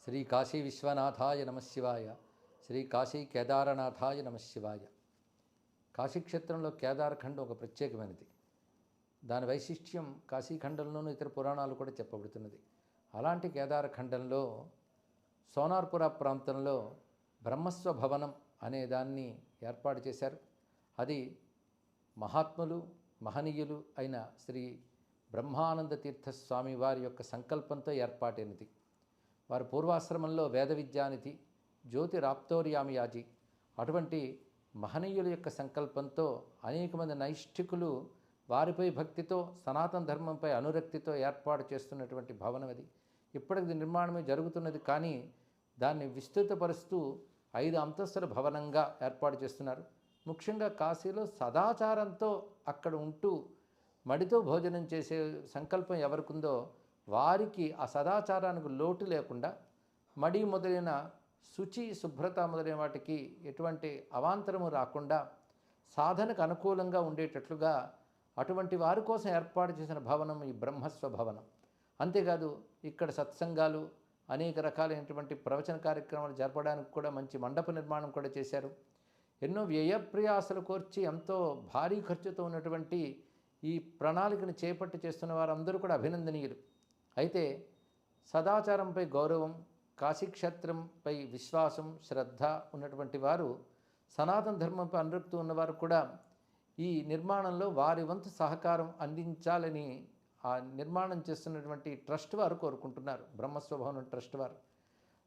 శ్రీ కాశీ విశ్వనాథాయ నమశివాయ. శ్రీ కాశీ కేదారనాథాయ నమశివాయ. కాశీక్షేత్రంలో కేదారఖండం ఒక ప్రత్యేకమైనది. దాని వైశిష్ట్యం కాశీఖండంలోనూ ఇతర పురాణాలు కూడా చెప్పబడుతున్నది. అలాంటి కేదారఖండంలో సోనార్పుర ప్రాంతంలో బ్రహ్మస్వ భవనం అనే దాన్ని ఏర్పాటు చేశారు. అది మహాత్ములు మహనీయులు అయిన శ్రీ బ్రహ్మానంద తీర్థ స్వామి వారి యొక్క సంకల్పంతో ఏర్పాటైనది. వారి పూర్వాశ్రమంలో వేద విద్యానిధి జ్యోతిరాప్తోర్యామియాజీ అటువంటి మహనీయుల యొక్క సంకల్పంతో అనేక మంది నైష్ఠికులు వారిపై భక్తితో సనాతన ధర్మంపై అనురక్తితో ఏర్పాటు చేస్తున్నటువంటి భవనం అది. ఇప్పటికి నిర్మాణమే జరుగుతున్నది, కానీ దాన్ని విస్తృతపరుస్తూ 5 అంతస్తుల భవనంగా ఏర్పాటు చేస్తున్నారు. ముఖ్యంగా కాశీలో సదాచారంతో అక్కడ ఉంటూ మడితో భోజనం చేసే సంకల్పం ఎవరికుందో వారికి ఆ సదాచారానికి లోటు లేకుండా మడి మొదలైన శుచి శుభ్రత మొదలైన వాటికి ఎటువంటి అవాంతరము రాకుండా సాధనకు అనుకూలంగా ఉండేటట్లుగా అటువంటి వారి కోసం ఏర్పాటు చేసిన భవనం ఈ బ్రహ్మస్వ భవనం. అంతేకాదు ఇక్కడ సత్సంగాలు అనేక రకాలైనటువంటి ప్రవచన కార్యక్రమాలు జరపడానికి కూడా మంచి మండప నిర్మాణం కూడా చేశారు. ఎన్నో వ్యయప్రయాసలు కోర్చి ఎంతో భారీ ఖర్చుతో ఉన్నటువంటి ఈ ప్రణాళికను చేపట్టి చేస్తున్న వారందరూ కూడా అభినందనీయులు. అయితే సదాచారంపై గౌరవం, కాశీక్షేత్రంపై విశ్వాసం, శ్రద్ధ ఉన్నటువంటి వారు, సనాతన ధర్మంపై అనురక్తి ఉన్నవారు కూడా ఈ నిర్మాణంలో వారి వంతు సహకారం అందించాలని ఆ నిర్మాణం చేస్తున్నటువంటి ట్రస్ట్ వారు కోరుకుంటున్నారు. బ్రహ్మస్వభవనం ట్రస్ట్ వారు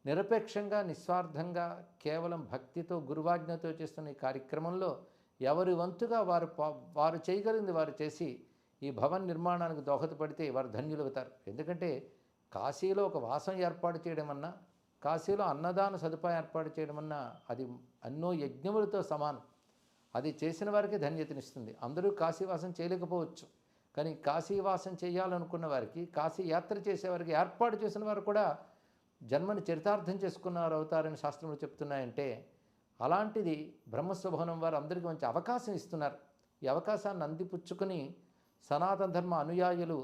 నిరపేక్షంగా నిస్వార్థంగా కేవలం భక్తితో గురువాజ్ఞతో చేస్తున్న ఈ కార్యక్రమంలో ఎవరి వంతుగా వారు చేయగలిగింది వారు చేసి ఈ భవన నిర్మాణానికి దోహదపడితే వారు ధన్యులవుతారు. ఎందుకంటే కాశీలో ఒక వాసం ఏర్పాటు చేయడం అన్నా, కాశీలో అన్నదాన సదుపాయం ఏర్పాటు చేయడం అన్నా అది ఎన్నో యజ్ఞములతో సమానం. అది చేసిన వారికి ధన్యతనిస్తుంది. అందరూ కాశీవాసం చేయలేకపోవచ్చు, కానీ కాశీవాసం చేయాలనుకున్న వారికి, కాశీ యాత్ర చేసేవారికి ఏర్పాటు చేసిన వారు కూడా జన్మని చరితార్థం చేసుకున్నవారు అవుతారని శాస్త్రములు చెప్తున్నాయంటే, అలాంటిది బ్రహ్మస్వభవనం వారు అందరికీ మంచి అవకాశం ఇస్తున్నారు. ఈ అవకాశాన్ని అందిపుచ్చుకొని సనాతన ధర్మ అనుయాయులు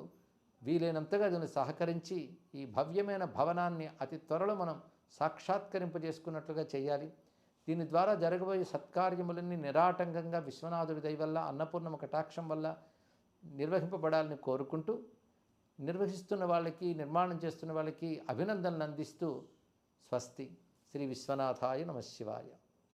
వీలైనంతగా దీన్ని సహకరించి ఈ భవ్యమైన భవనాన్ని అతి త్వరలో మనం సాక్షాత్కరింపజేసుకున్నట్లుగా చేయాలి. దీని ద్వారా జరగబోయే సత్కార్యములన్నీ నిరాటంకంగా విశ్వనాథుడి దయ వల్ల, అన్నపూర్ణమ కటాక్షం వల్ల నిర్వహింపబడాలని కోరుకుంటూ, నిర్వహిస్తున్న వాళ్ళకి, నిర్మాణం చేస్తున్న వాళ్ళకి అభినందనలు అందిస్తూ స్వస్తి. శ్రీ విశ్వనాథాయ నమః శివాయ.